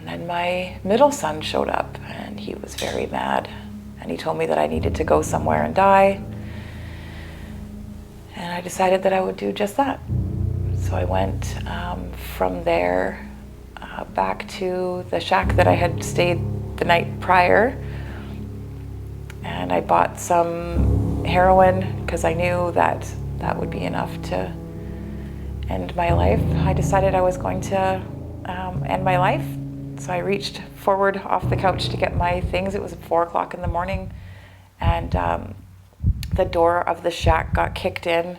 And then my middle son showed up, and he was very mad. And he told me that I needed to go somewhere and die. And I decided that I would do just that. So I went from there back to the shack that I had stayed the night prior. And I bought some heroin because I knew that that would be enough to end my life. I decided I was going to end my life. So I reached forward off the couch to get my things. It was 4 o'clock in the morning, and the door of the shack got kicked in,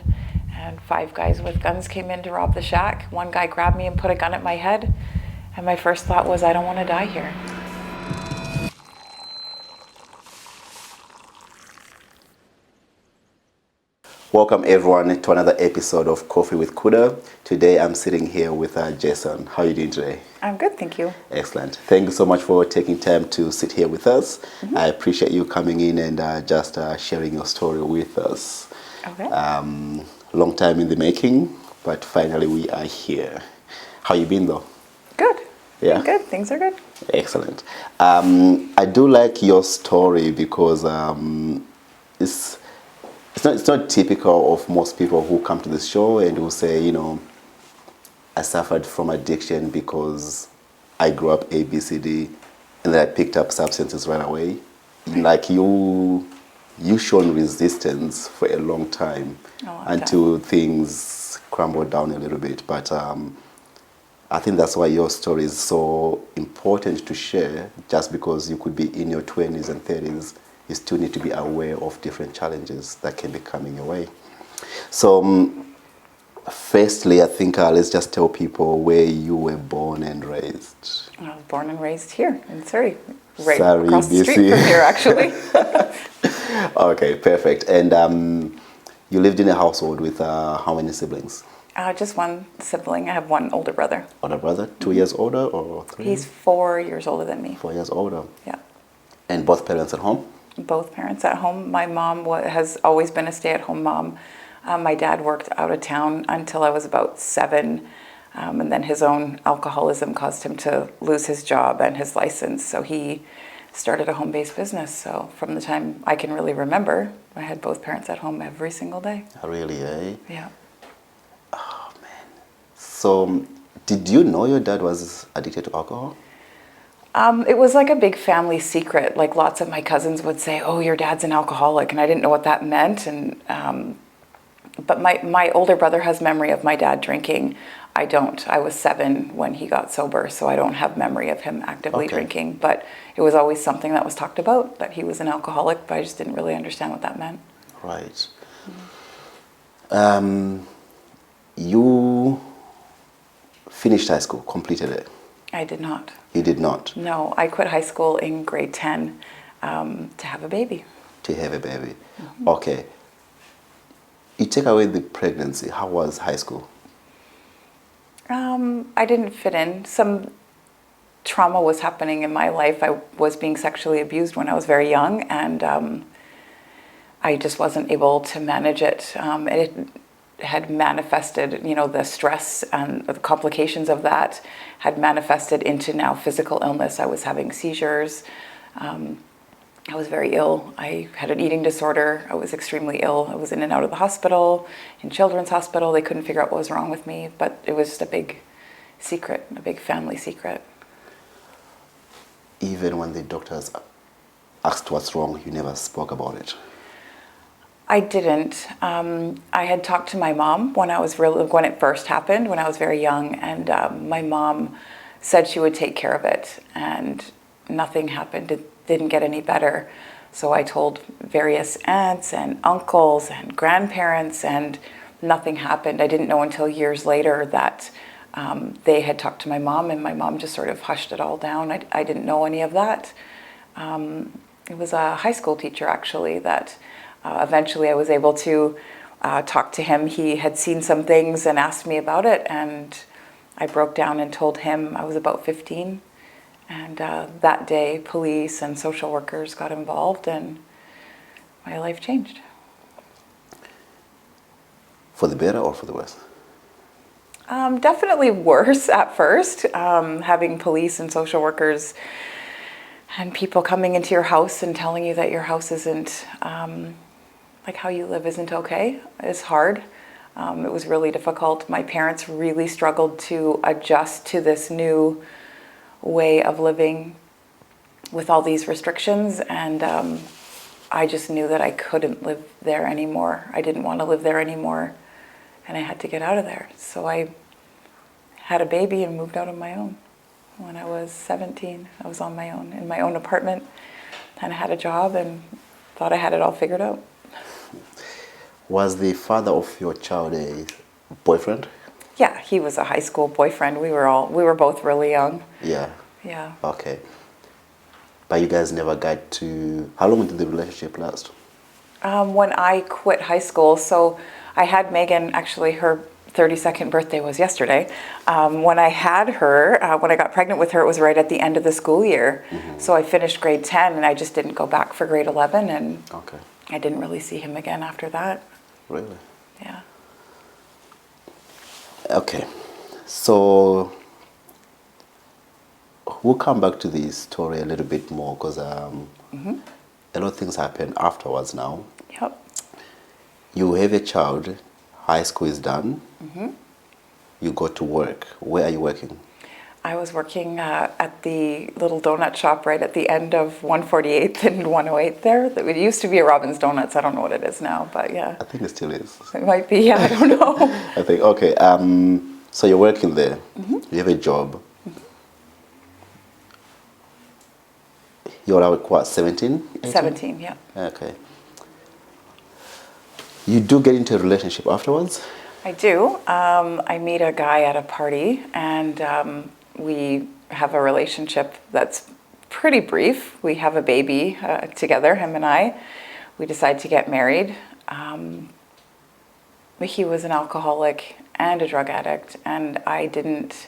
and 5 guys with guns came in to rob the shack. One guy grabbed me and put a gun at my head, and my first thought was, I don't want to die here. Welcome everyone to another episode of Coffee with Kuda. Today I'm sitting here with Jaeson. How are you doing today? I'm good, thank you. Excellent. Thank you so much for taking time to sit here with us. Mm-hmm. I appreciate you coming in and just sharing your story with us. Okay. Long time in the making, but finally we are here. How you been though? Good. Yeah. Good. Things are good. Excellent. I do like your story because it's not typical of most people who come to the show and who say, you know, I suffered from addiction because I grew up A, B, C, D, and then I picked up substances right away. Like you shown resistance for a long time until things crumbled down a little bit. But I think that's why your story is so important to share. Just because you could be in your 20s and 30s, you still need to be aware of different challenges that can be coming your way. So, firstly, I think let's just tell people where you were born and raised. I was born and raised here in Surrey, right Surrey, across the BC. street from here, actually. Okay, perfect. And you lived in a household with how many siblings? Just one sibling. I have one older brother. Older brother, 2 years older or 3? He's 4 years older than me. 4 years older. Yeah. And both parents at home? Both parents at home. My mom has always been a stay-at-home mom. My dad worked out of town until I was about 7, and then his own alcoholism caused him to lose his job and his license, so he started a home-based business. So from the time I can really remember, I had both parents at home every single day. Really, eh? Yeah. Oh, man. So did you know your dad was addicted to alcohol? It was like a big family secret. Like lots of my cousins would say, "Oh, your dad's an alcoholic," and I didn't know what that meant. And but my older brother has memory of my dad drinking. I don't. I was 7 when he got sober, so I don't have memory of him actively drinking. But it was always something that was talked about, that he was an alcoholic, but I just didn't really understand what that meant. Right. Mm-hmm. You finished high school, completed it. I did not. You did not? No, I quit high school in grade 10 to have a baby. To have a baby. Mm-hmm. Okay. You take away the pregnancy. How was high school? I didn't fit in. Some trauma was happening in my life. I was being sexually abused when I was very young, and I just wasn't able to manage it. It had manifested, you know, the stress and the complications of that had manifested into now physical illness. I was having seizures. I was very ill. I had an eating disorder. I was extremely ill. I was in and out of the hospital, in children's hospital. They couldn't figure out what was wrong with me, but it was just a big secret, a big family secret. Even when the doctors asked what's wrong, you never spoke about it? I didn't. I had talked to my mom when it first happened, when I was very young, and my mom said she would take care of it, and nothing happened. It didn't get any better. So I told various aunts and uncles and grandparents, and nothing happened. I didn't know until years later that they had talked to my mom, and my mom just sort of hushed it all down. I didn't know any of that. It was a high school teacher, actually, that eventually I was able to talk to him. He had seen some things and asked me about it, and I broke down and told him. I was about 15, and that day police and social workers got involved, and my life changed. For the better or for the worse? Definitely worse at first, having police and social workers and people coming into your house and telling you that your house isn't, like how you live isn't okay, is hard. It was really difficult. My parents really struggled to adjust to this new way of living with all these restrictions, and I just knew that I couldn't live there anymore. I didn't want to live there anymore, and I had to get out of there. So I had a baby and moved out on my own. When I was 17, I was on my own, in my own apartment, and I had a job and thought I had it all figured out. Was the father of your child a boyfriend? Yeah, he was a high school boyfriend. We were both really young. Yeah. Yeah. Okay. But you guys never got to... How long did the relationship last? When I quit high school, so I had Megan, actually her 32nd birthday was yesterday. When I had her, when I got pregnant with her, it was right at the end of the school year. Mm-hmm. So I finished grade 10 and I just didn't go back for grade 11, and okay. I didn't really see him again after that. Really? Yeah. Okay. So we'll come back to the story a little bit more because a lot of things happen afterwards now. Yep. You have a child, high school is done, you go to work. Where are you working? I was working at the little donut shop right at the end of 148th and 108 there. It used to be a Robin's Donuts. I don't know what it is now, but yeah. I think it still is. It might be, yeah, I don't know. I think, okay. So you're working there, you have a job. You're like what, 17? 18? 17, yeah. Okay. You do get into a relationship afterwards? I do. I meet a guy at a party, and we have a relationship that's pretty brief. We have a baby together, him and I. We decide to get married. He was an alcoholic and a drug addict, and I didn't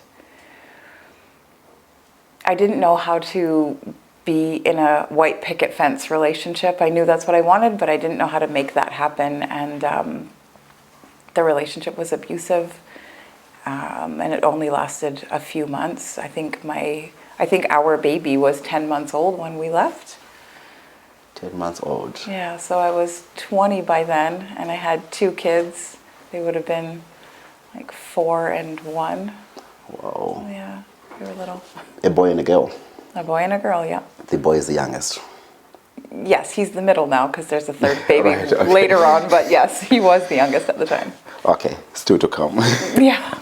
know how to be in a white picket fence relationship. I knew that's what I wanted, but I didn't know how to make that happen, and the relationship was abusive, and it only lasted a few months. I think our baby was 10 months old when we left. 10 months old. Yeah, so I was 20 by then, and I had 2 kids. They would have been like 4 and 1. Wow. Yeah, they were little. A boy and a girl? A boy and a girl, yeah. The boy is the youngest? Yes, he's the middle now because there's a third baby Right, okay. later on, but yes, he was the youngest at the time. Okay, still to come. Yeah.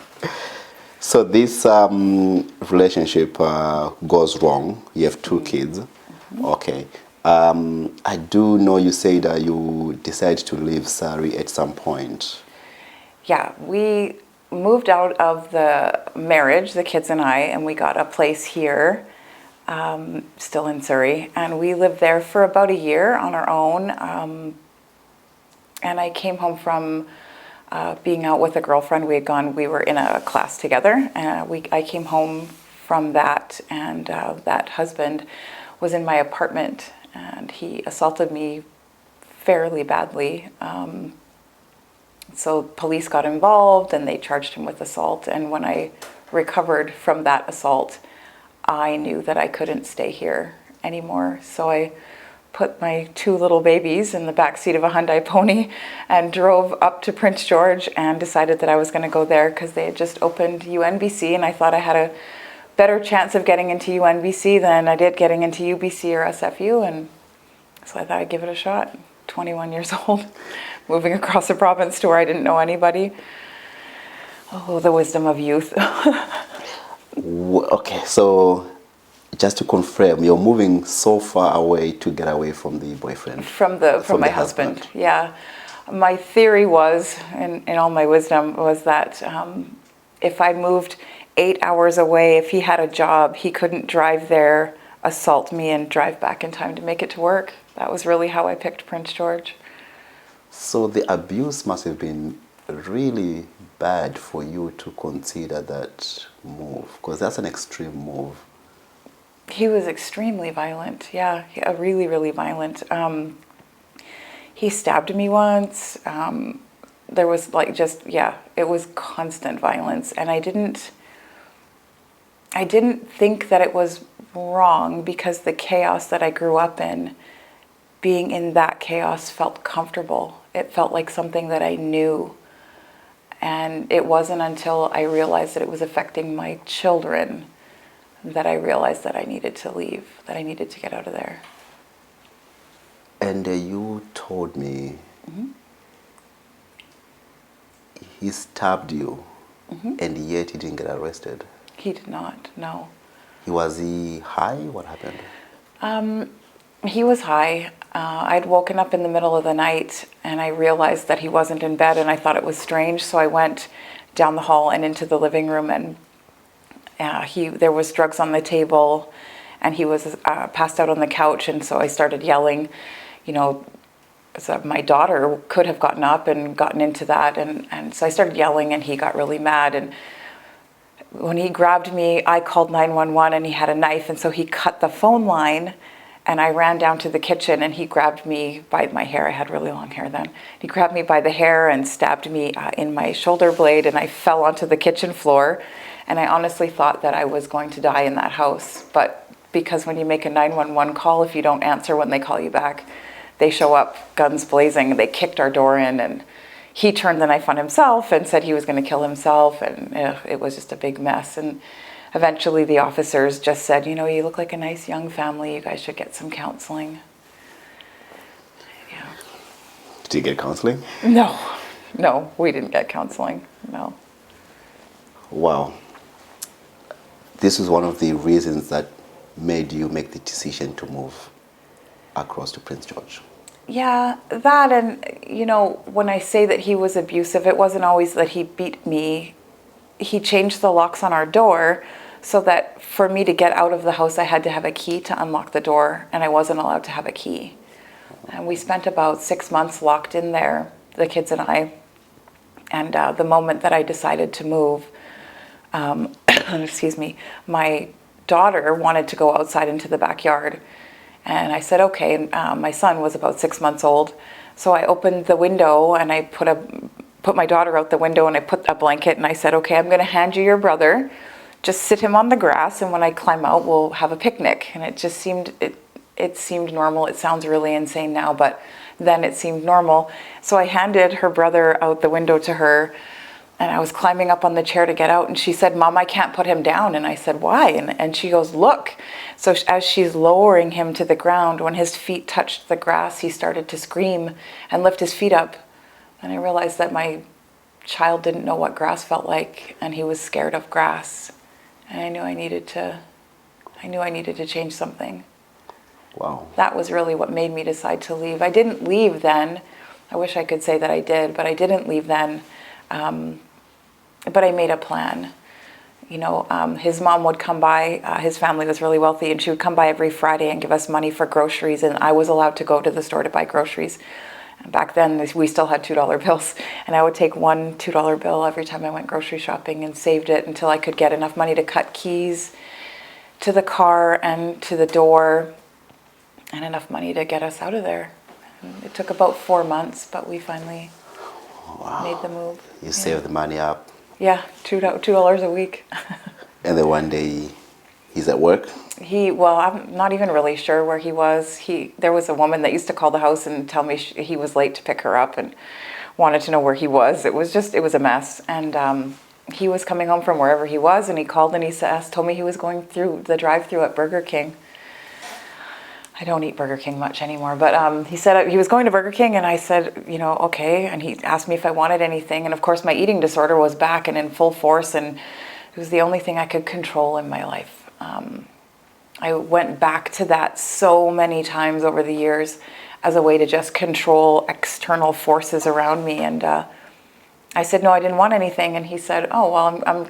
So this relationship goes wrong. You have 2 kids. Okay. I do know you say that you decided to leave Surrey at some point. Yeah, we moved out of the marriage, the kids and I, and we got a place here, still in Surrey, and we lived there for about a year on our own. And I came home from being out with a girlfriend. We were in a class together, and I came home from that, and that husband was in my apartment, and he assaulted me fairly badly. So police got involved, and they charged him with assault. And when I recovered from that assault, I knew that I couldn't stay here anymore. So I put my 2 little babies in the back seat of a Hyundai Pony and drove up to Prince George and decided that I was going to go there because they had just opened UNBC, and I thought I had a better chance of getting into UNBC than I did getting into UBC or SFU, and so I thought I'd give it a shot. 21 years old, moving across the province to where I didn't know anybody. Oh, the wisdom of youth. Okay, so just to confirm, you're moving so far away to get away from the boyfriend? From my husband, yeah. My theory was, in all my wisdom, was that if I moved 8 hours away, if he had a job, he couldn't drive there, assault me, and drive back in time to make it to work. That was really how I picked Prince George. So the abuse must have been really bad for you to consider that move, because that's an extreme move. He was extremely violent, yeah, really, really violent. He stabbed me once. There was like just, yeah, it was constant violence. And I didn't think that it was wrong because the chaos that I grew up in, being in that chaos felt comfortable. It felt like something that I knew. And it wasn't until I realized that it was affecting my children that I realized that I needed to leave, that I needed to get out of there. And you told me he stabbed you, and yet he didn't get arrested. He did not, no. Was he high? What happened? He was high. I'd woken up in the middle of the night and I realized that he wasn't in bed, and I thought it was strange. So I went down the hall and into the living room, and there was drugs on the table, and he was passed out on the couch. And so I started yelling, you know, so my daughter could have gotten up and gotten into that. And so I started yelling, and he got really mad. And when he grabbed me, I called 911, and he had a knife. And so he cut the phone line, and I ran down to the kitchen, and he grabbed me by my hair. I had really long hair then. He grabbed me by the hair and stabbed me in my shoulder blade, and I fell onto the kitchen floor. And I honestly thought that I was going to die in that house. But because when you make a 911 call, if you don't answer when they call you back, they show up guns blazing. They kicked our door in, and he turned the knife on himself and said he was going to kill himself. And it was just a big mess. And eventually the officers just said, you know, you look like a nice young family. You guys should get some counseling. Yeah. Did you get counseling? No, we didn't get counseling. No. Wow. This was one of the reasons that made you make the decision to move across to Prince George. Yeah, that, and you know, when I say that he was abusive, it wasn't always that he beat me. He changed the locks on our door so that for me to get out of the house, I had to have a key to unlock the door, and I wasn't allowed to have a key. And we spent about 6 months locked in there, the kids and I. And the moment that I decided to move, excuse me, my daughter wanted to go outside into the backyard. And I said, okay. And my son was about 6 months old. So I opened the window, and I put my daughter out the window, and I put a blanket, and I said, okay, I'm going to hand you your brother. Just sit him on the grass, and when I climb out, we'll have a picnic. And it just seemed, it seemed normal. It sounds really insane now, but then it seemed normal. So I handed her brother out the window to her, and I was climbing up on the chair to get out, and she said, Mom, I can't put him down. And I said, why? And she goes, look. So as she's lowering him to the ground, when his feet touched the grass, he started to scream and lift his feet up. And I realized that my child didn't know what grass felt like, and he was scared of grass. And I knew I needed to change something. Wow. That was really what made me decide to leave. I didn't leave then. I wish I could say that I did, but I didn't leave then. But I made a plan. You know, his mom would come by. His family was really wealthy, and she would come by every Friday and give us money for groceries, and I was allowed to go to the store to buy groceries. And back then, we still had $2 bills, and I would take one $2 bill every time I went grocery shopping and saved it until I could get enough money to cut keys to the car and to the door, and enough money to get us out of there. And it took about 4 months, but we finally made the move. You saved the money up. Yeah, $2 a week. And then one day he's at work? Well, I'm not even really sure where he was. There was a woman that used to call the house and tell me he was late to pick her up and wanted to know where he was. It was a mess. And he was coming home from wherever he was, and he called and told me he was going through the drive-thru at Burger King. I don't eat Burger King much anymore, but he said he was going to Burger King, and I said, you know, okay. And he asked me if I wanted anything, and of course my eating disorder was back and in full force, and it was the only thing I could control in my life. I went back to that so many times over the years as a way to just control external forces around me, and I said no, I didn't want anything, and he said, oh well, I'm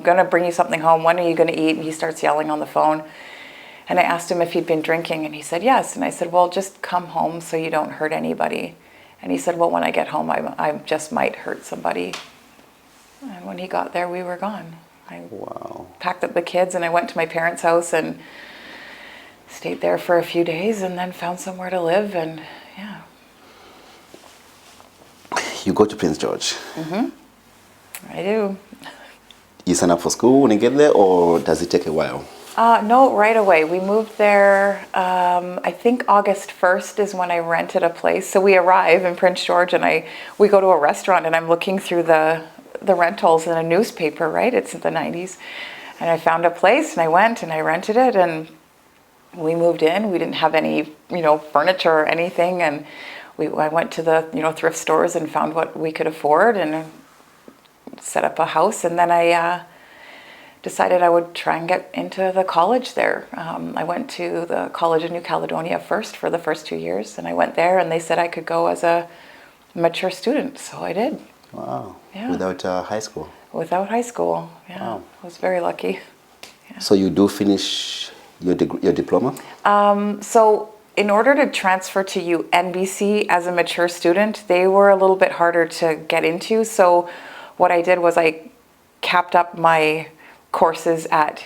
going to bring you something home. When are you going to eat? And he starts yelling on the phone. And I asked him if he'd been drinking, and he said yes. And I said, well, just come home so you don't hurt anybody. And he said, well, when I get home, I just might hurt somebody. And when he got there, we were gone. I packed up the kids, and I went to my parents' house and stayed there for a few days, and then found somewhere to live, and yeah. You go to Prince George. I do. You sign up for school when you get there, or does it take a while? No, right away. We moved there, I think August 1st is when I rented a place. So we arrive in Prince George and we go to a restaurant and I'm looking through the rentals in a newspaper, right? It's in the 90s. And I found a place and I went and I rented it and we moved in. We didn't have any, furniture or anything. And I went to the, thrift stores and found what we could afford and set up a house. And then I decided I would try and get into the college there. I went to the College of New Caledonia first for the first 2 years, and I went there and they said I could go as a mature student, so I did. Wow. Yeah. Without high school? Without high school, yeah. Wow. I was very lucky. Yeah. So you do finish your diploma? So in order to transfer to UNBC as a mature student, they were a little bit harder to get into, so what I did was I capped up my courses at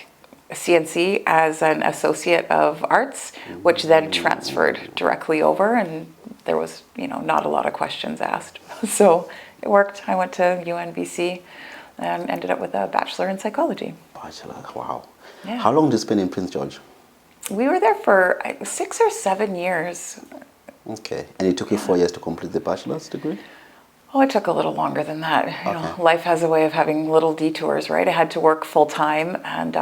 CNC as an Associate of Arts, which then transferred directly over, and there was, not a lot of questions asked. So it worked. I went to UNBC and ended up with a Bachelor in Psychology. Bachelor, wow. Yeah. How long did you spend in Prince George? We were there for 6 or 7 years. Okay. And it took you 4 years to complete the bachelor's degree? Oh, it took a little longer than that. Okay. Life has a way of having little detours, right? I had to work full time and,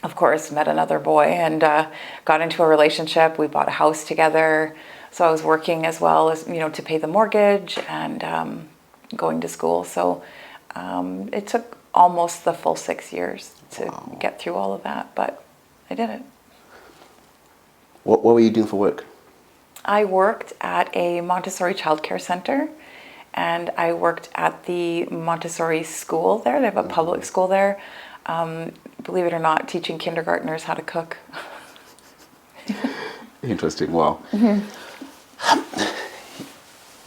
of course, met another boy and got into a relationship. We bought a house together. So I was working as well as, to pay the mortgage and going to school. So it took almost the full 6 years to get through all of that, but I did it. What were you doing for work? I worked at a Montessori childcare center. And I worked at the Montessori school there. They have a public school there. Believe it or not, teaching kindergartners how to cook. Interesting, wow.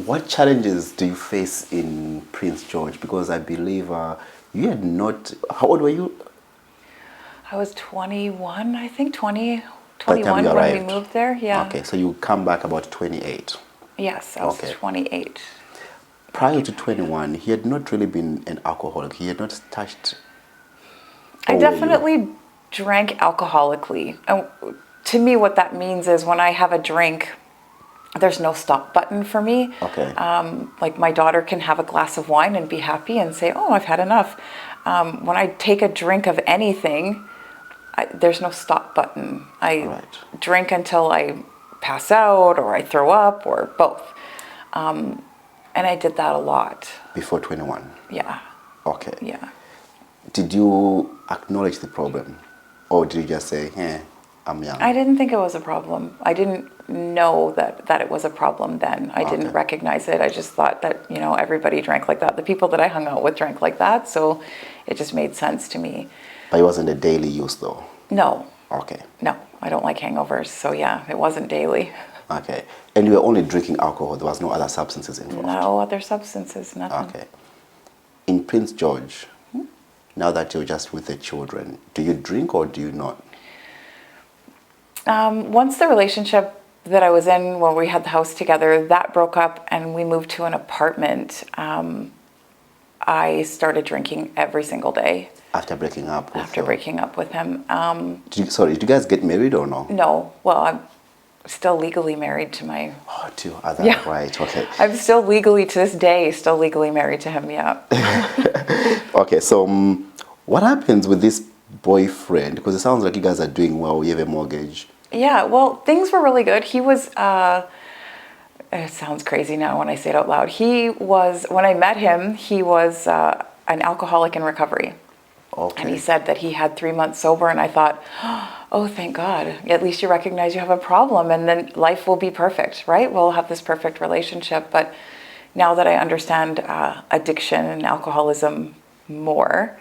What challenges do you face in Prince George? Because I believe you had not, how old were you? I was 21, I think, 21 you when arrived. we moved there, yeah. Okay, so you come back about 28. Yes, I was Okay. 28. Prior to 21, he had not really been an alcoholic. He had not touched. I definitely drank alcoholically. And to me, what that means is when I have a drink, there's no stop button for me. Okay. Like my daughter can have a glass of wine and be happy and say, oh, I've had enough. When I take a drink of anything, there's no stop button. I drink until I pass out or I throw up or both. And I did that a lot. Before 21? Yeah. Okay. Yeah. Did you acknowledge the problem? Or did you just say, I'm young? I didn't think it was a problem. I didn't know that it was a problem then. I didn't recognize it. I just thought that, everybody drank like that. The people that I hung out with drank like that. So it just made sense to me. But it wasn't a daily use though? No. Okay. No, I don't like hangovers. So yeah, it wasn't daily. Okay. And you were only drinking alcohol. There was no other substances involved? No other substances, nothing. Okay. In Prince George, now that you're just with the children, do you drink or do you not? Once the relationship that I was in when we had the house together, that broke up and we moved to an apartment, I started drinking every single day. After breaking up with breaking up with him. did you guys get married or no? No. Well, I'm still legally married to my... Oh, to your other, Yeah. right, okay. I'm still legally, to this day, still legally married to him, yeah. Okay, so what happens with this boyfriend? Because it sounds like you guys are doing well. You have a mortgage. Yeah, well, things were really good. He was... it sounds crazy now when I say it out loud. He was... When I met him, he was an alcoholic in recovery. Okay. And he said that he had 3 months sober, and I thought, oh, thank God. At least you recognize you have a problem, and then life will be perfect, right? We'll have this perfect relationship. But now that I understand addiction and alcoholism more,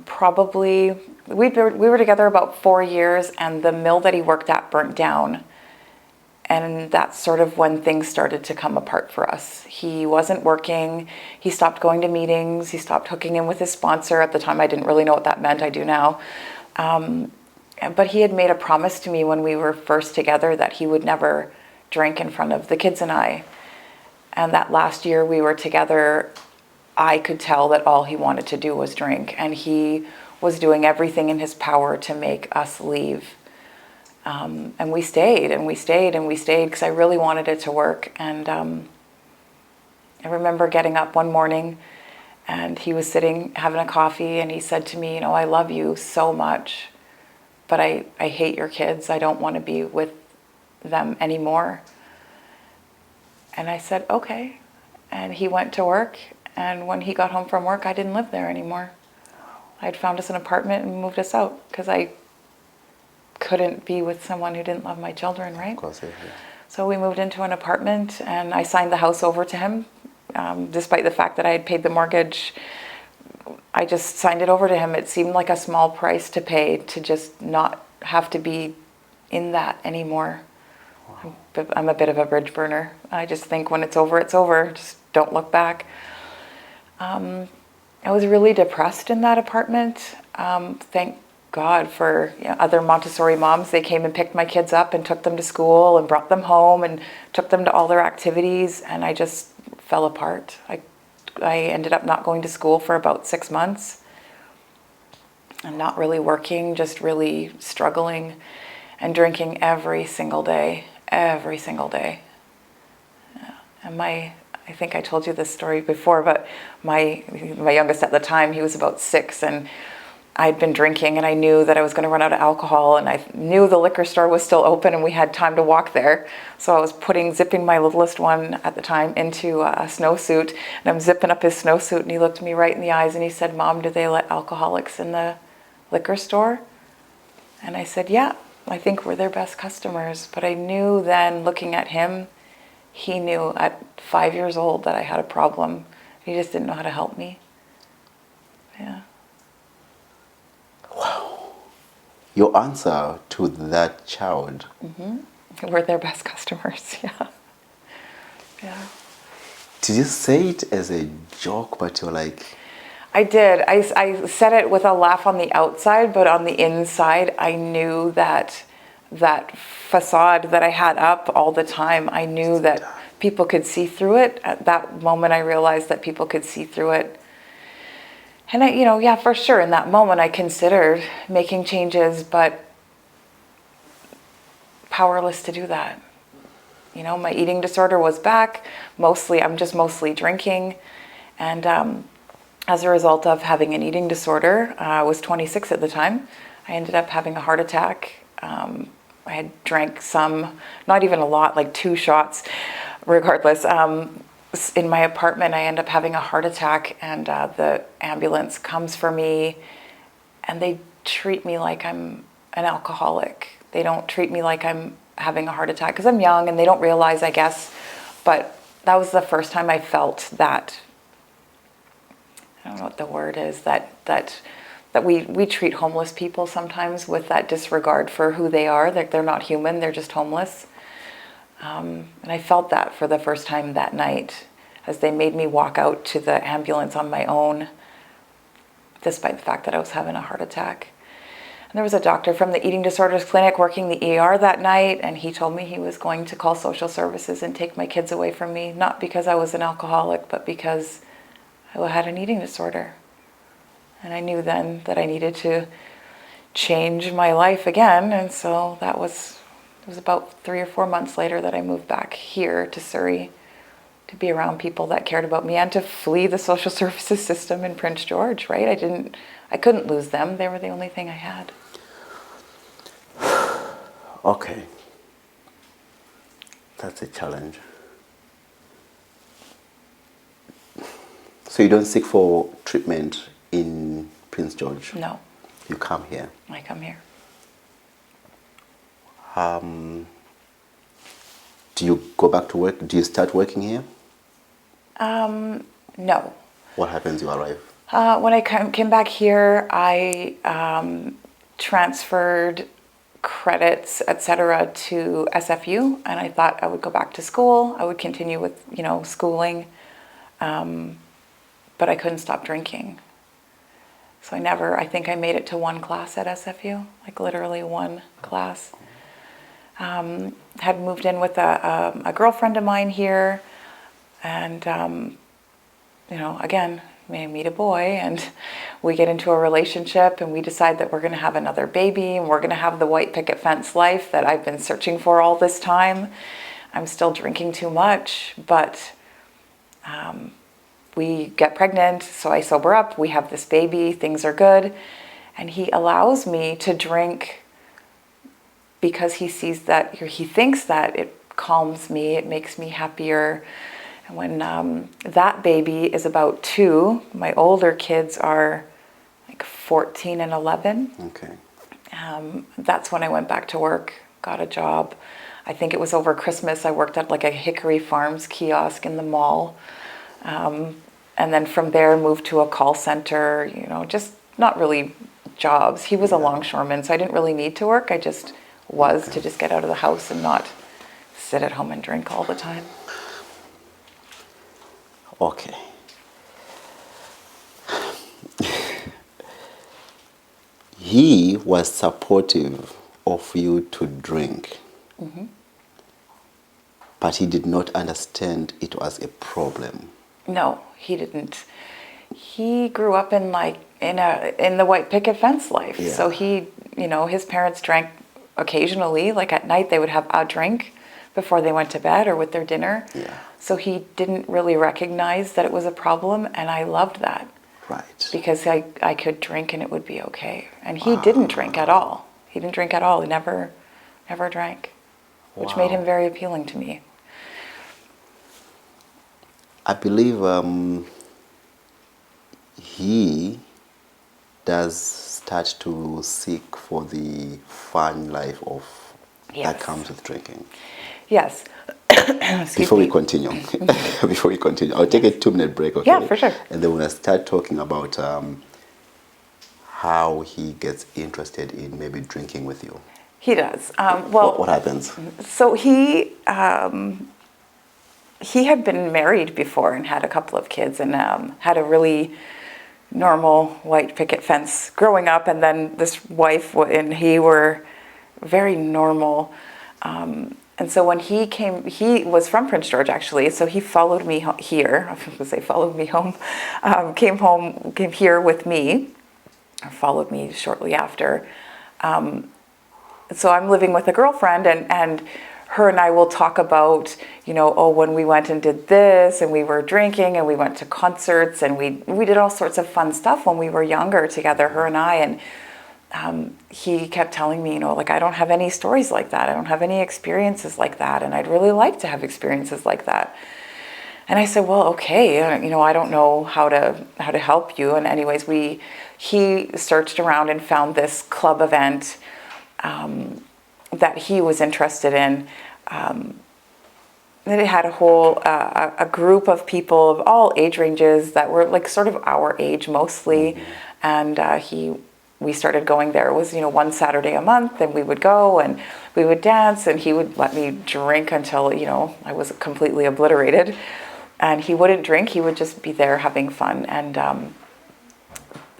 probably, we were together about 4 years, and the mill that he worked at burnt down. And that's sort of when things started to come apart for us. He wasn't working. He stopped going to meetings. He stopped hooking in with his sponsor. At the time, I didn't really know what that meant. I do now. But he had made a promise to me when we were first together that he would never drink in front of the kids and I. And that last year we were together, I could tell that all he wanted to do was drink. And he was doing everything in his power to make us leave. And we stayed and we stayed and we stayed because I really wanted it to work. And I remember getting up one morning and he was sitting having a coffee and he said to me, I love you so much, but I hate your kids. I don't want to be with them anymore. And I said, okay. And he went to work. And when he got home from work, I didn't live there anymore. I'd found us an apartment and moved us out because I couldn't be with someone who didn't love my children, right? Of course, yeah. So we moved into an apartment and I signed the house over to him. Despite the fact that I had paid the mortgage, I just signed it over to him. It seemed like a small price to pay to just not have to be in that anymore. Wow. I'm a bit of a bridge burner. I just think when it's over, it's over. Just don't look back. I was really depressed in that apartment. Thank God for other Montessori moms. They came and picked my kids up and took them to school and brought them home and took them to all their activities, and I just fell apart. I ended up not going to school for about 6 months and not really working, just really struggling and drinking every single day. Every single day. Yeah. And I think I told you this story before, but my youngest at the time, he was about 6, and I'd been drinking, and I knew that I was going to run out of alcohol, and I knew the liquor store was still open, and we had time to walk there. So I was zipping my littlest one at the time into a snowsuit, and I'm zipping up his snowsuit, and he looked me right in the eyes, and he said, "Mom, do they let alcoholics in the liquor store?" And I said, "Yeah, I think we're their best customers." But I knew then, looking at him, he knew at 5 years old that I had a problem. He just didn't know how to help me. Yeah. Wow. Your answer to that child. Mm-hmm. We're their best customers, yeah. Yeah. Did you say it as a joke, but you're like... I did. I said it with a laugh on the outside, but on the inside, I knew that facade that I had up all the time, I knew that people could see through it. At that moment, I realized that people could see through it. And yeah, for sure, in that moment, I considered making changes, but powerless to do that. My eating disorder was back. I'm just mostly drinking. And as a result of having an eating disorder, I was 26 at the time. I ended up having a heart attack. I had drank some, not even a lot, like 2 shots, regardless. In my apartment, I end up having a heart attack, and the ambulance comes for me, and they treat me like I'm an alcoholic. They don't treat me like I'm having a heart attack because I'm young, and they don't realize, I guess. But that was the first time I felt that, I don't know what the word is, that we treat homeless people sometimes with that disregard for who they are. They're not human, they're just homeless. And I felt that for the first time that night as they made me walk out to the ambulance on my own, despite the fact that I was having a heart attack. And there was a doctor from the eating disorders clinic working the ER that night, and he told me he was going to call social services and take my kids away from me, not because I was an alcoholic, but because I had an eating disorder. And I knew then that I needed to change my life again, and so it was about 3 or 4 months later that I moved back here to Surrey to be around people that cared about me and to flee the social services system in Prince George, right? I couldn't lose them. They were the only thing I had. Okay. That's a challenge. So you don't seek for treatment in Prince George? No. You come here? I come here. Do you go back to work? Do you start working here? No. What happens you arrive? When I came back here, I transferred credits, etc., to SFU, and I thought I would go back to school. I would continue with, schooling, but I couldn't stop drinking. So I think I made it to 1 class at SFU, like literally 1 class. Had moved in with a girlfriend of mine here, And, again, I meet a boy and we get into a relationship and we decide that we're going to have another baby and we're going to have the white picket fence life that I've been searching for all this time. I'm still drinking too much, but we get pregnant, so I sober up, we have this baby, things are good, and he allows me to drink because he sees that, or he thinks that it calms me, it makes me happier. And when that baby is about 2, my older kids are like 14 and 11. Okay. That's when I went back to work, got a job. I think it was over Christmas. I worked at like a Hickory Farms kiosk in the mall. And then from there moved to a call center, just not really jobs. He was a longshoreman, so I didn't really need to work. I just was to just get out of the house and not sit at home and drink all the time. Okay. He was supportive of you to drink, but he did not understand it was a problem. No, he didn't. He grew up in the white picket fence life. Yeah. So he, his parents drank occasionally, like at night they would have a drink before they went to bed or with their dinner. Yeah. So he didn't really recognize that it was a problem, and I loved that. Right. Because I could drink and it would be okay. And he didn't drink at all. He didn't drink at all. He never drank, which made him very appealing to me. I believe he does start to seek for the fun life that comes with drinking. Yes. Before we continue, I'll take a 2-minute break, okay? Yeah, for sure. And then we'll start talking about how he gets interested in maybe drinking with you. He does. What happens? So he had been married before and had a couple of kids and had a really normal white picket fence growing up. And then this wife and he were very normal. And so when he came, he was from Prince George actually, so he followed me here. I was going to say followed me home. Came here with me, or followed me shortly after. So I'm living with a girlfriend, and her and I will talk about, when we went and did this, and we were drinking, and we went to concerts, and we did all sorts of fun stuff when we were younger together, her and I, and he kept telling me, I don't have any stories like that. I don't have any experiences like that. And I'd really like to have experiences like that. And I said, well, okay, I don't know how to help you. And anyways, he searched around and found this club event that he was interested in. It had a whole a group of people of all age ranges that were like sort of our age mostly, and we started going there. It was, one Saturday a month, and we would go and we would dance, and he would let me drink until, I was completely obliterated. And he wouldn't drink, he would just be there having fun. And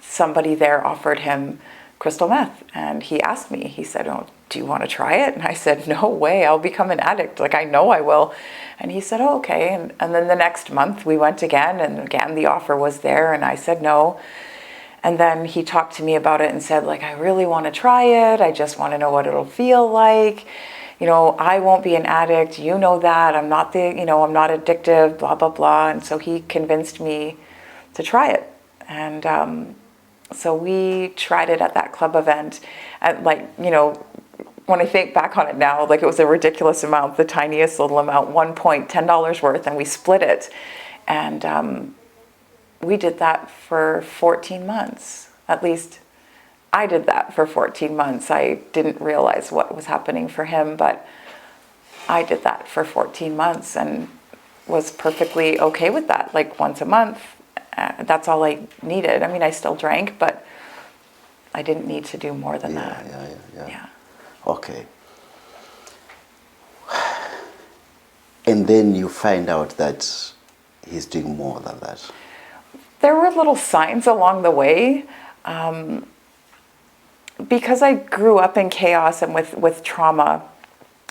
somebody there offered him crystal meth, and he asked me, he said, "Oh, do you want to try it?" And I said, "No way, I'll become an addict. I know I will." And he said, "Oh, okay." And then the next month we went again, and again the offer was there, and I said no. And then he talked to me about it and said, I really want to try it. I just want to know what it'll feel like. I won't be an addict. You know that. I'm not I'm not addictive, blah, blah, blah. And so he convinced me to try it. And so we tried it at that club event. And when I think back on it now, it was a ridiculous amount, the tiniest little amount, $10 worth, and we split it. And we did that for 14 months. At least I did that for 14 months. I didn't realize what was happening for him, but I did that for 14 months and was perfectly okay with that. Once a month, that's all I needed. I mean, I still drank, but I didn't need to do more than that. Yeah. Okay. And then you find out that he's doing more than that. There were little signs along the way. Because I grew up in chaos and with trauma,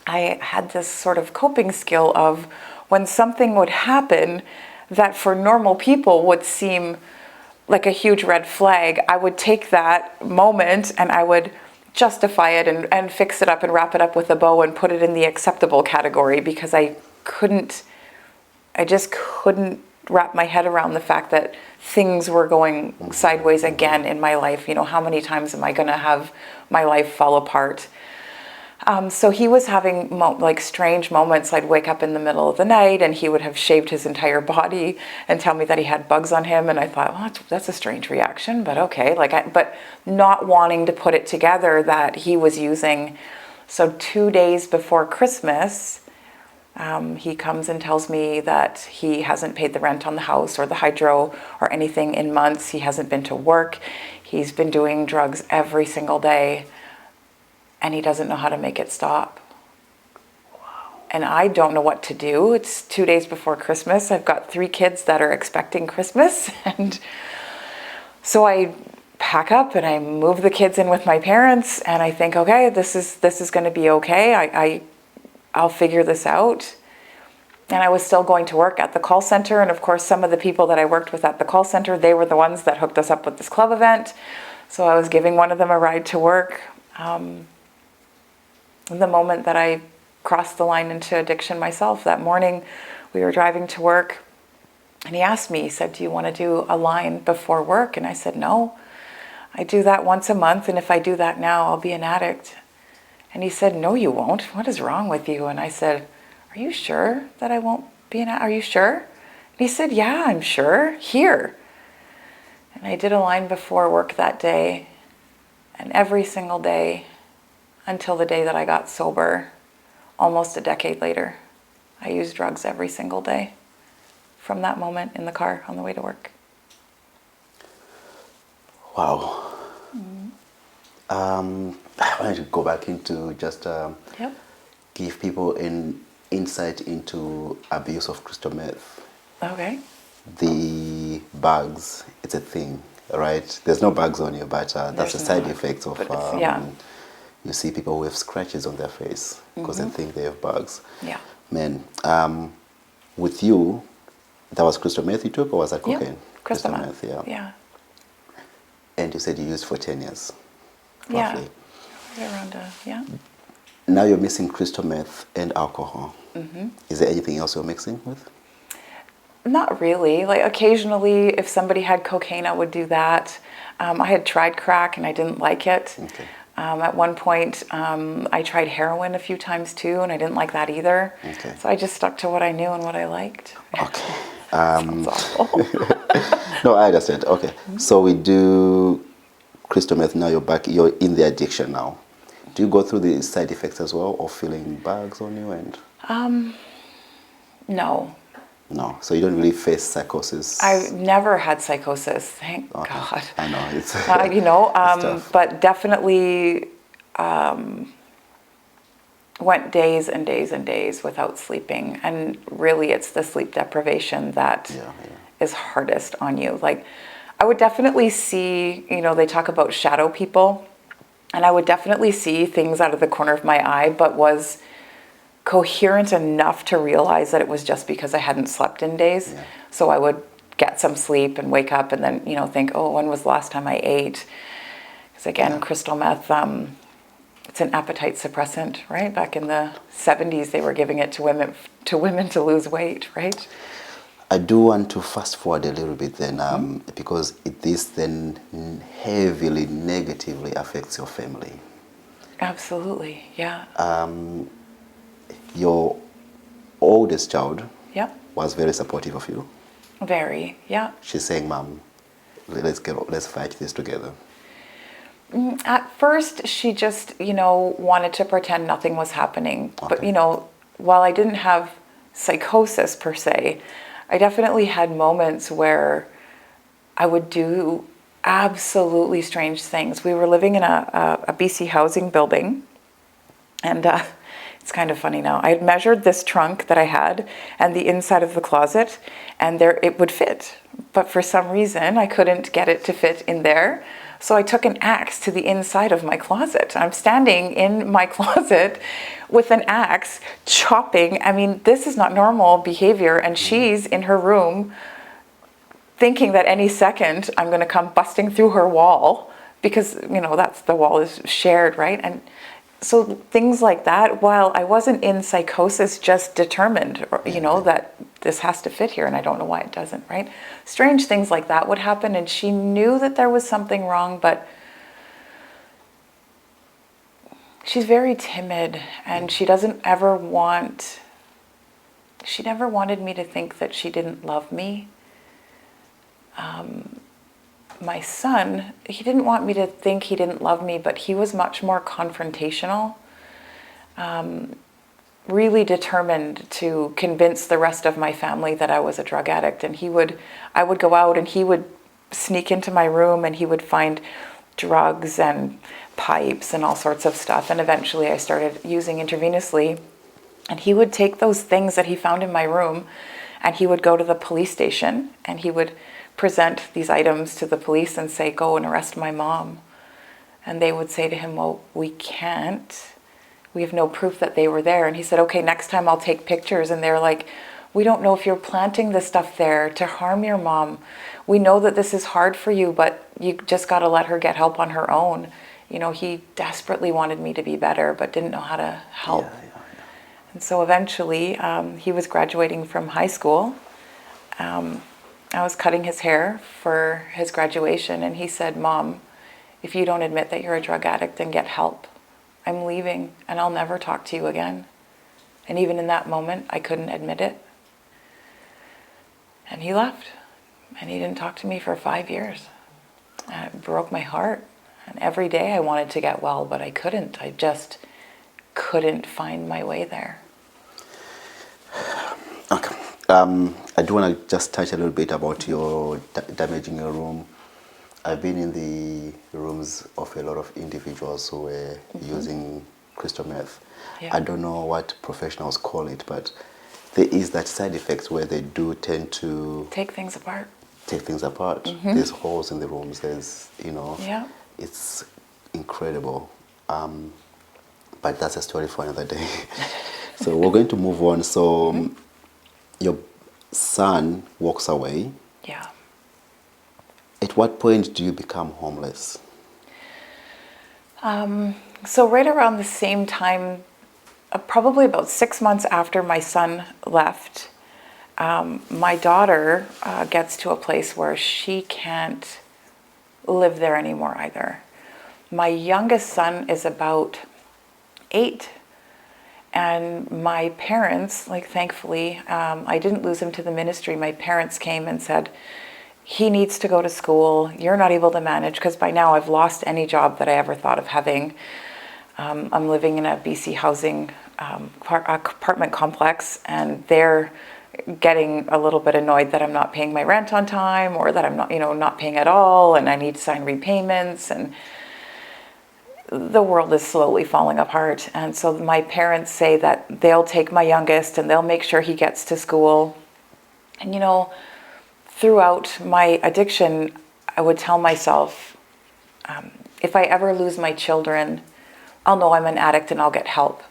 I had this sort of coping skill of when something would happen that for normal people would seem like a huge red flag, I would take that moment and I would justify it and fix it up and wrap it up with a bow and put it in the acceptable category, because I just couldn't wrap my head around the fact that things were going sideways again in my life. You know, how many times am I going to have my life fall apart? So he was having like strange moments. I'd wake up in the middle of the night and he would have shaved his entire body and tell me that he had bugs on him. And I thought, well, that's a strange reaction, but okay. But not wanting to put it together that he was using. So 2 days before Christmas, he comes and tells me that he hasn't paid the rent on the house or the hydro or anything in months. He hasn't been to work. He's been doing drugs every single day. And he doesn't know how to make it stop. Wow. And I don't know what to do. It's 2 days before Christmas. I've got 3 kids that are expecting Christmas. And so I pack up and I move the kids in with my parents. And I think, okay, this is going to be okay. I'll figure this out. And I was still going to work at the call center. And of course, some of the people that I worked with at the call center, they were the ones that hooked us up with this club event. So I was giving one of them a ride to work. The moment that I crossed the line into addiction myself, that morning we were driving to work and he asked me, he said, do you want to do a line before work? And I said, no, I do that once a month. And if I do that now, I'll be an addict. And he said, no, you won't. What is wrong with you? And I said, are you sure that I won't be an addict? Are you sure? And he said, yeah, I'm sure. Here. And I did a line before work that day. And every single day, until the day that I got sober, almost a decade later, I used drugs every single day from that moment in the car on the way to work. Wow. I wanted to go back into just give people an insight into abuse of crystal meth. Okay. The bugs, it's a thing, right? There's no bugs on you, but that's a side effect of you see people with scratches on their face because they think they have bugs. Yeah. Man, with you, that was crystal meth you took, or was that cocaine? Yeah. Crystal meth. Yeah. And you said you used for 10 years, roughly. Yeah. Around, yeah. Now you're mixing crystal meth and alcohol. Is there anything else you're mixing with? Not really. Like occasionally, if somebody had cocaine, I would do that. I had tried crack and I didn't like it. Okay. At one point, I tried heroin a few times too, and I didn't like that either. Okay. So I just stuck to what I knew and what I liked. Okay. Sounds awful. No, I understand. Okay. So we do crystal meth. Now you're in the addiction now. Do you go through the side effects as well, or feeling bugs on you? And no. No, so you don't really face psychosis. I never had psychosis, thank God. I know it's you know, but definitely went days and days and days without sleeping, and really, it's the sleep deprivation that is hardest on you. Like, I would definitely see, you know, they talk about shadow people, and I would definitely see things out of the corner of my eye, but was coherent enough to realize that it was just because I hadn't slept in days. Yeah. So I would get some sleep and wake up and then, you know, think, oh, when was the last time I ate? Because again, crystal meth, it's an appetite suppressant, right? Back in the 70s, they were giving it to women to lose weight, right? I do want to fast forward a little bit then, because this then heavily negatively affects your family. Absolutely, yeah. Your oldest child was very supportive of you. Very, yeah. She's saying, Mom, let's fight this together. At first, she just, you know, wanted to pretend nothing was happening. Okay. But, you know, while I didn't have psychosis per se, I definitely had moments where I would do absolutely strange things. We were living in a BC housing building, and it's kind of funny now. I had measured this trunk that I had and the inside of the closet, and there it would fit. But for some reason, I couldn't get it to fit in there. So I took an axe to the inside of my closet. I'm standing in my closet with an axe, chopping. I mean, this is not normal behavior. And she's in her room thinking that any second I'm going to come busting through her wall, because, that's, the wall is shared, right? And so things like that, while I wasn't in psychosis, just determined, that this has to fit here and I don't know why it doesn't, right? Strange things like that would happen, and she knew that there was something wrong, but she's very timid, and she never wanted me to think that she didn't love me. My son, he didn't want me to think he didn't love me, but he was much more confrontational, really determined to convince the rest of my family that I was a drug addict. And I would go out and he would sneak into my room and he would find drugs and pipes and all sorts of stuff. And eventually I started using intravenously, and he would take those things that he found in my room and he would go to the police station and he would present these items to the police and say, go and arrest my mom. And they would say to him, well, we can't. We have no proof that they were there. And he said, okay, next time I'll take pictures. And they're like, we don't know if you're planting this stuff there to harm your mom. We know that this is hard for you, but you just got to let her get help on her own. He desperately wanted me to be better, but didn't know how to help. Yeah. And so eventually he was graduating from high school. I was cutting his hair for his graduation, and he said, Mom, if you don't admit that you're a drug addict, then get help. I'm leaving, and I'll never talk to you again. And even in that moment, I couldn't admit it. And he left, and he didn't talk to me for 5 years. And it broke my heart. And every day I wanted to get well, but I couldn't. I just couldn't find my way there. Okay. I do want to just touch a little bit about your damaging your room. I've been in the rooms of a lot of individuals who were using crystal meth. Yeah. I don't know what professionals call it, but there is that side effect where they do tend to take things apart. There's holes in the rooms. There's, yeah. It's incredible. But that's a story for another day. So we're going to move on. So your son walks away. Yeah. At what point do you become homeless? So right around the same time, probably about 6 months after my son left, my daughter gets to a place where she can't live there anymore either. My youngest son is about 8. And my parents, thankfully, I didn't lose him to the ministry. My parents came and said, he needs to go to school. You're not able to manage, because by now I've lost any job that I ever thought of having. I'm living in a BC housing apartment complex, and they're getting a little bit annoyed that I'm not paying my rent on time, or that I'm not paying at all, and I need to sign repayments, and the world is slowly falling apart. And so my parents say that they'll take my youngest and they'll make sure he gets to school. And throughout my addiction, I would tell myself, if I ever lose my children, I'll know I'm an addict and I'll get help.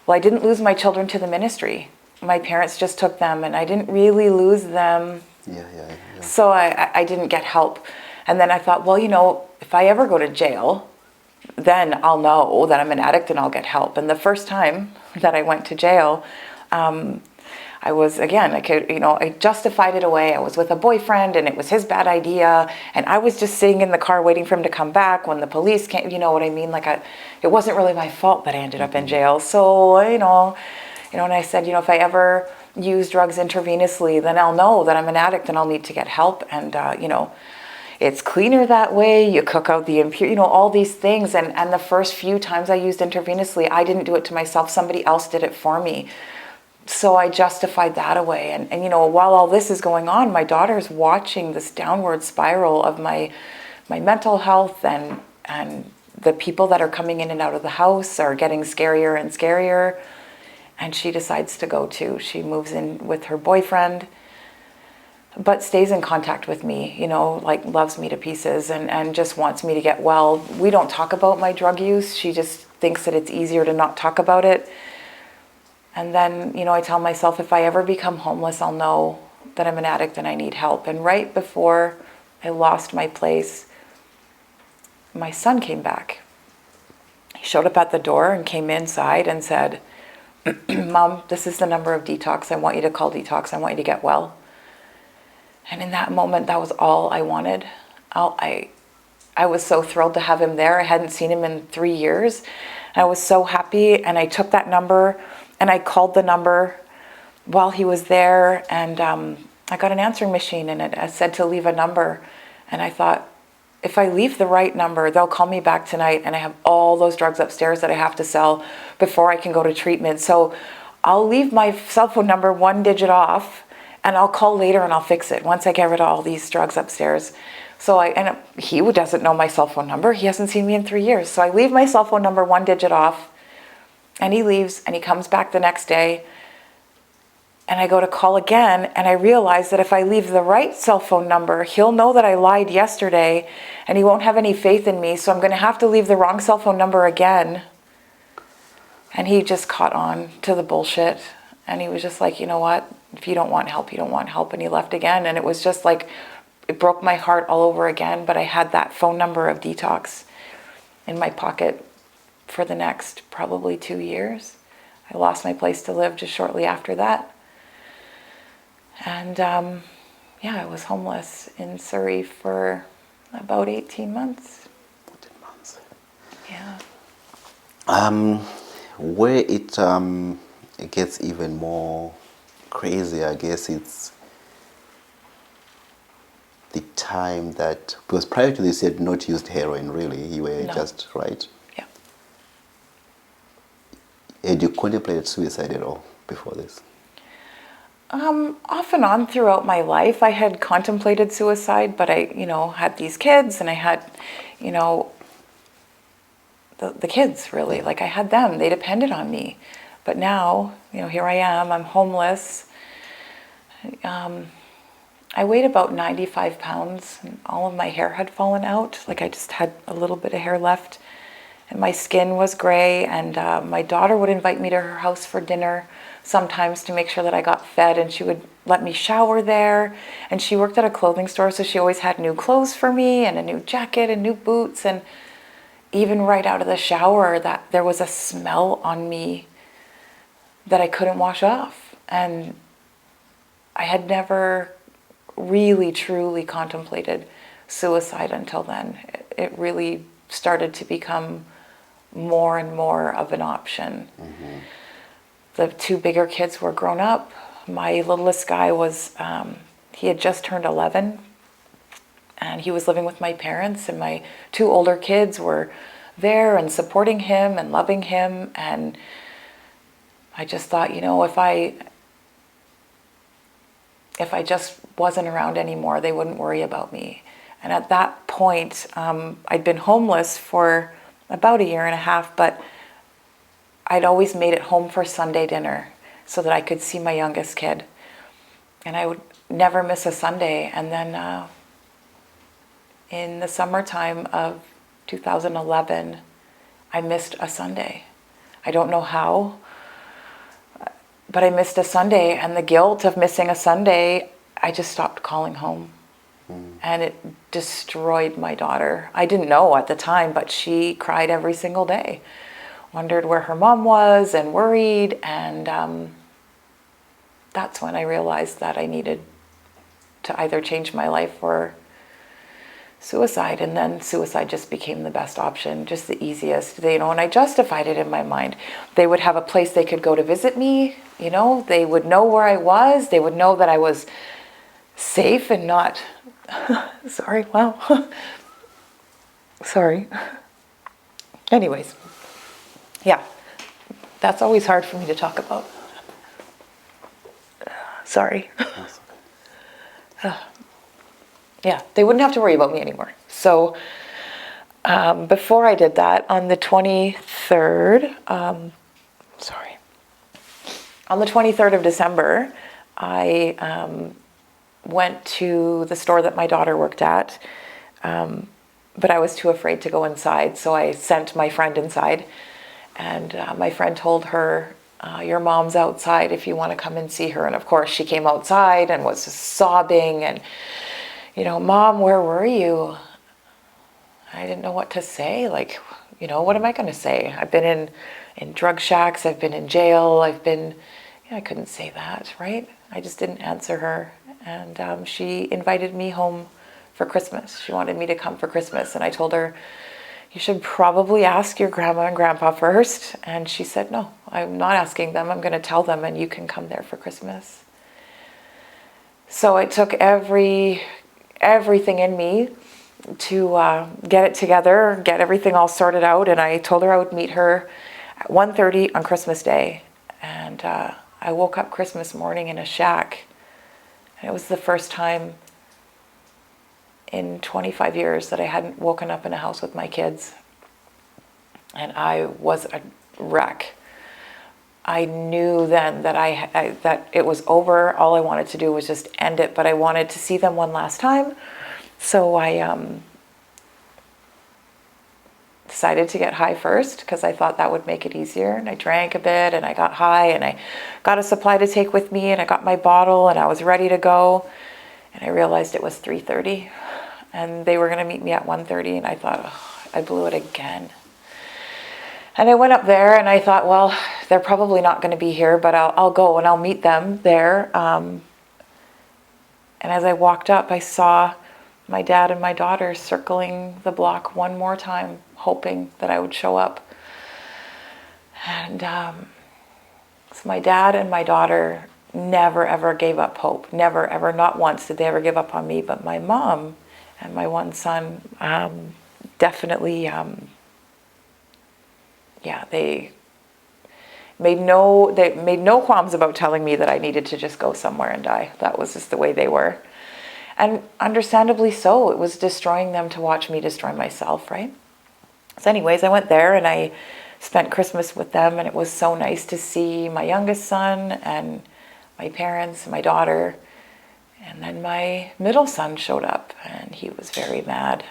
Well, I didn't lose my children to the ministry. My parents just took them, and I didn't really lose them. Yeah. So I didn't get help. And then I thought, well, if I ever go to jail, then I'll know that I'm an addict and I'll get help. And the first time that I went to jail, I was, again, I justified it away. I was with a boyfriend and it was his bad idea. And I was just sitting in the car waiting for him to come back when the police came, you know what I mean? It wasn't really my fault that I ended up in jail. So, and I said, if I ever use drugs intravenously, then I'll know that I'm an addict and I'll need to get help. And, it's cleaner that way. You cook out the impure, all these things. And the first few times I used intravenously, I didn't do it to myself. Somebody else did it for me. So I justified that away. And while all this is going on, my daughter's watching this downward spiral of my mental health, and the people that are coming in and out of the house are getting scarier and scarier. And she decides to go too. She moves in with her boyfriend. but stays in contact with me, you know, like loves me to pieces and just wants me to get well. We don't talk about my drug use. She just thinks that it's easier to not talk about it. And then, you know, I tell myself, if I ever become homeless, I'll know that I'm an addict and I need help. And right before I lost my place, my son came back. He showed up at the door and came inside and said, Mom, this is the number of detox. I want you to call detox. I want you to get well. And in that moment, that was all I wanted. I was so thrilled to have him there. I hadn't seen him in 3 years. I was so happy, and I took that number, and I called the number while he was there, and I got an answering machine, and it said to leave a number. And I thought, if I leave the right number, they'll call me back tonight, and I have all those drugs upstairs that I have to sell before I can go to treatment. So I'll leave my cell phone number 1 digit off, and I'll call later and I'll fix it once I get rid of all these drugs upstairs. So he doesn't know my cell phone number. He hasn't seen me in 3 years. So I leave my cell phone number 1 digit off, and he leaves, and he comes back the next day, and I go to call again, and I realize that if I leave the right cell phone number, he'll know that I lied yesterday, and he won't have any faith in me, so I'm going to have to leave the wrong cell phone number again. And he just caught on to the bullshit, and he was just like, you know what? If you don't want help, you don't want help. And he left again. And it was just like, it broke my heart all over again. But I had that phone number of detox in my pocket for the next probably 2 years. I lost my place to live just shortly after that. And I was homeless in Surrey for about 18 months. 18 months. Yeah. Where it gets even more crazy, I guess, it's the time that, because prior to this you had not used heroin really, you were just, right? Yeah. Had you contemplated suicide at all before this? Off and on throughout my life, I had contemplated suicide, but I, had these kids, and I had, the kids really, like I had them, they depended on me. But now, here I am, I'm homeless. I weighed about 95 pounds, and all of my hair had fallen out. Like I just had a little bit of hair left, and my skin was gray, and my daughter would invite me to her house for dinner sometimes to make sure that I got fed, and she would let me shower there. And she worked at a clothing store, so she always had new clothes for me, and a new jacket and new boots. And even right out of the shower, that there was a smell on me that I couldn't wash off. And I had never really truly contemplated suicide until then. It really started to become more and more of an option. Mm-hmm. The 2 bigger kids were grown up. My littlest guy was, he had just turned 11, and he was living with my parents, and my 2 older kids were there and supporting him and loving him. And I just thought, if I just wasn't around anymore, they wouldn't worry about me. And at that point, I'd been homeless for about 1.5 years, but I'd always made it home for Sunday dinner so that I could see my youngest kid. And I would never miss a Sunday. And then in the summertime of 2011, I missed a Sunday. I don't know how, but I missed a Sunday, and the guilt of missing a Sunday, I just stopped calling home. And it destroyed my daughter. I didn't know at the time, but she cried every single day, wondered where her mom was and worried. And that's when I realized that I needed to either change my life or suicide. And then suicide just became the best option, just the easiest. And I justified it in my mind. They would have a place they could go to visit me. They would know where I was. They would know that I was safe and not... Sorry, wow. Sorry. Anyways, yeah, that's always hard for me to talk about. Sorry. Yeah, they wouldn't have to worry about me anymore. So before I did that, on the 23rd, on the 23rd of December, I went to the store that my daughter worked at, but I was too afraid to go inside, so I sent my friend inside, and my friend told her, your mom's outside if you want to come and see her. And of course she came outside and was just sobbing and, Mom, where were you? I didn't know what to say. Like, what am I going to say? I've been in drug shacks, I've been in jail, I couldn't say that, right? I just didn't answer her. And she invited me home for Christmas. She wanted me to come for Christmas. And I told her, you should probably ask your grandma and grandpa first. And she said, no, I'm not asking them. I'm going to tell them and you can come there for Christmas. So I took everything in me to get it together, get everything all sorted out. And I told her I would meet her at 1:30 on Christmas Day. And I woke up Christmas morning in a shack. And it was the first time in 25 years that I hadn't woken up in a house with my kids. And I was a wreck. I knew then that that it was over. All I wanted to do was just end it, but I wanted to see them one last time. So I decided to get high first because I thought that would make it easier. And I drank a bit and I got high and I got a supply to take with me and I got my bottle and I was ready to go. And I realized it was 3:30 and they were going to meet me at 1:30 and I thought, oh, I blew it again. And I went up there and I thought, well, they're probably not going to be here, but I'll go and I'll meet them there. And as I walked up, I saw my dad and my daughter circling the block one more time, hoping that I would show up. And so my dad and my daughter never, ever gave up hope. Never, ever, not once did they ever give up on me. But my mom and my one son definitely... they made no qualms about telling me that I needed to just go somewhere and die. That was just the way they were. And understandably so. It was destroying them to watch me destroy myself, right? So anyways, I went there and I spent Christmas with them, and it was so nice to see my youngest son and my parents, my daughter, and then my middle son showed up, and he was very mad.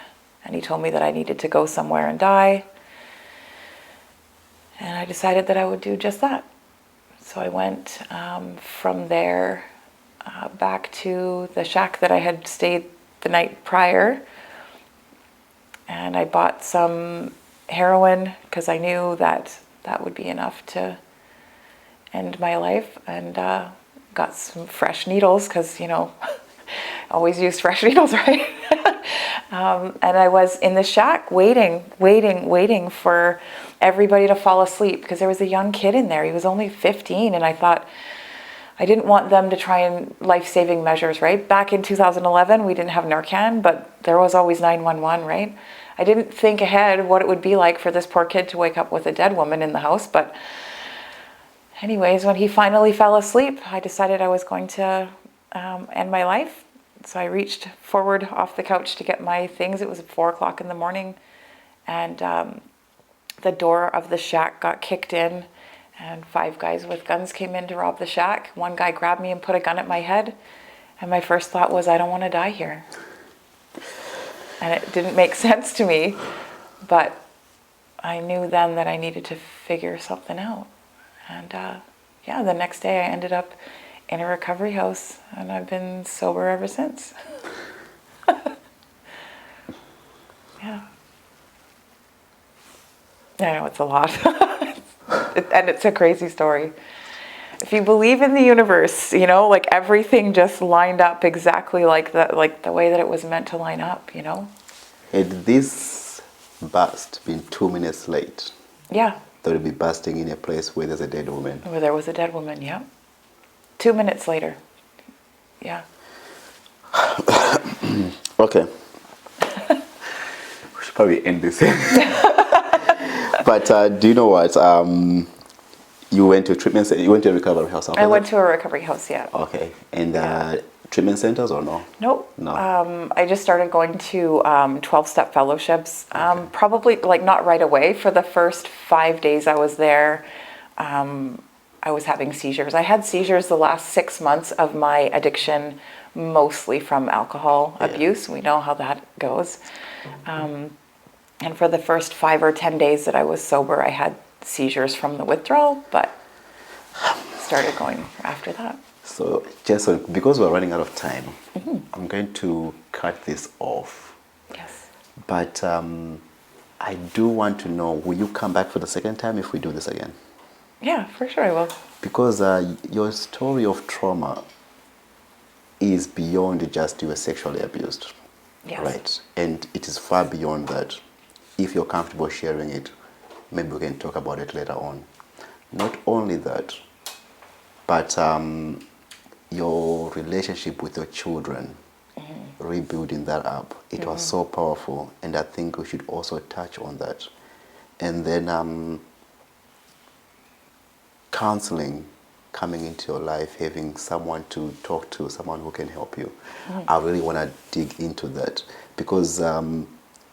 And he told me that I needed to go somewhere and die. And I decided that I would do just that. So I went from there back to the shack that I had stayed the night prior. And I bought some heroin because I knew that that would be enough to end my life. And got some fresh needles because, always use fresh needles, right? And I was in the shack waiting for everybody to fall asleep because there was a young kid in there. He was only 15, and I thought I didn't want them to try and life-saving measures, right? Back in 2011, we didn't have Narcan, but there was always 911, right? I didn't think ahead what it would be like for this poor kid to wake up with a dead woman in the house, but anyways, when he finally fell asleep, I decided I was going to end my life. So I reached forward off the couch to get my things. It was 4 o'clock in the morning, and the door of the shack got kicked in, and 5 guys with guns came in to rob the shack. One guy grabbed me and put a gun at my head, and my first thought was, I don't want to die here. And it didn't make sense to me, but I knew then that I needed to figure something out. And the next day I ended up in a recovery house, and I've been sober ever since. Yeah. I know it's a lot. And it's a crazy story. If you believe in the universe, like everything just lined up exactly like the way that it was meant to line up, Had this bust been 2 minutes late, Yeah. they would be busting in a place where there's a dead woman. Where there was a dead woman, yeah. 2 minutes later. Yeah. Okay. We should probably end this. But do you know what? You went to treatment. You went to a recovery house. I went to a recovery house, yeah. Okay. And treatment centers or no? Nope. No. I just started going to 12-step fellowships. Probably not right away. For the first 5 days I was there, I was having seizures. I had seizures the last 6 months of my addiction mostly from alcohol Yeah. abuse. We know how that goes. And for the first 5 or 10 days that I was sober, I had seizures from the withdrawal, but started going after that. So, Jason, because we're running out of time, I'm going to cut this off. Yes. But I do want to know, will you come back for the second time if we do this again? Yeah, for sure I will. Because your story of trauma is beyond just you were sexually abused. Yes. Right? And it is far beyond that. If you're comfortable sharing it, maybe we can talk about it later on. Not only that, but your relationship with your children, rebuilding that up, it was so powerful, and I think we should also touch on that. And then counseling coming into your life, having someone to talk to, someone who can help you. I really want to dig into that because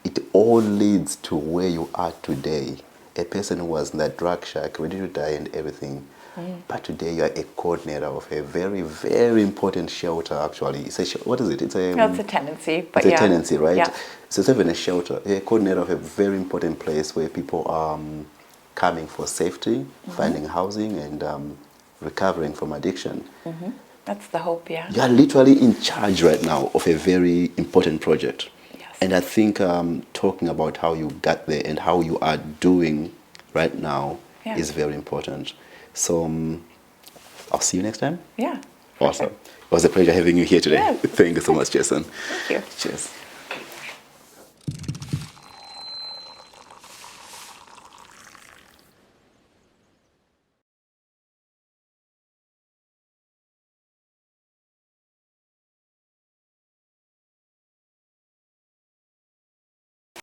it all leads to where you are today. A person who was in that drug shack, ready to die and everything. But today you are a coordinator of a very, very important shelter, actually. It's a what is it? It's a, Well, it's a tendency, but it's yeah. a tenancy, right? Yeah. So it's even a shelter, a coordinator of a very important place where people are coming for safety, finding housing, and recovering from addiction. That's the hope, yeah. You are literally in charge right now of a very important project. Yes. And I think talking about how you got there and how you are doing right now Yeah. is very important. So I'll see you next time. Yeah. for Awesome. sure. It was a pleasure having you here today. Yeah. Thank you so much, Jason. Thank you. Cheers.